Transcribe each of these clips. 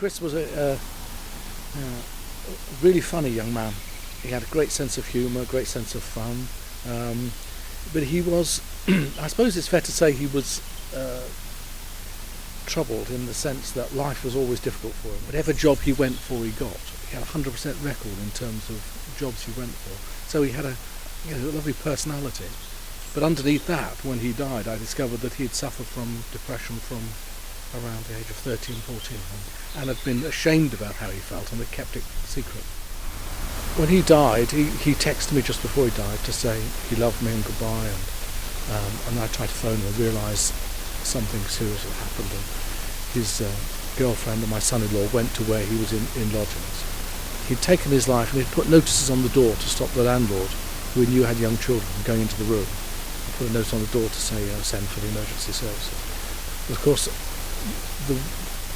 Chris was a really funny young man. He had a great sense of humour, great sense of fun, but he was, I suppose it's fair to say he was troubled in the sense that life was always difficult for him. Whatever job he went for, he got. He had a 100% record in terms of jobs he went for. So he had a lovely personality. But underneath that, when he died, I discovered that he'd suffered from depression from around the age of 13, 14, and had been ashamed about how he felt and had kept it secret. When he died, he texted me just before he died to say he loved me and goodbye, and I tried to phone him and realised something serious had happened. And his girlfriend and my son-in-law went to where he was in lodgings. He'd taken his life and he'd put notices on the door to stop the landlord, who he knew had young children, going into the room. He put a note on the door to say, send for the emergency services. But of course,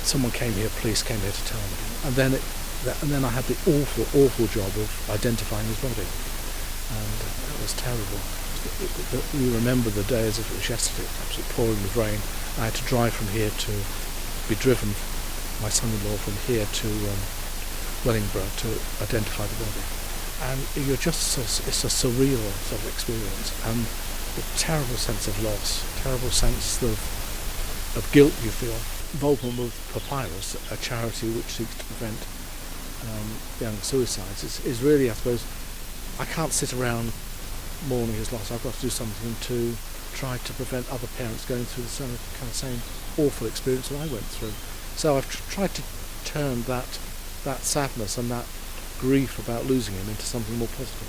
someone came here, police came here to tell me. And then I had the awful job of identifying his body. And that was terrible. We remember the day as if it was yesterday, absolutely pouring with rain. I had to drive from here to be driven, my son-in-law, from here to Wellingborough to identify the body. And it's a surreal sort of experience, and a terrible sense of loss, terrible sense of guilt you feel. Involvement with Papyrus, a charity which seeks to prevent young suicides, is really, I suppose, I can't sit around mourning his loss. I've got to do something to try to prevent other parents going through the same awful experience that I went through. So I've tried to turn that sadness and that grief about losing him into something more positive.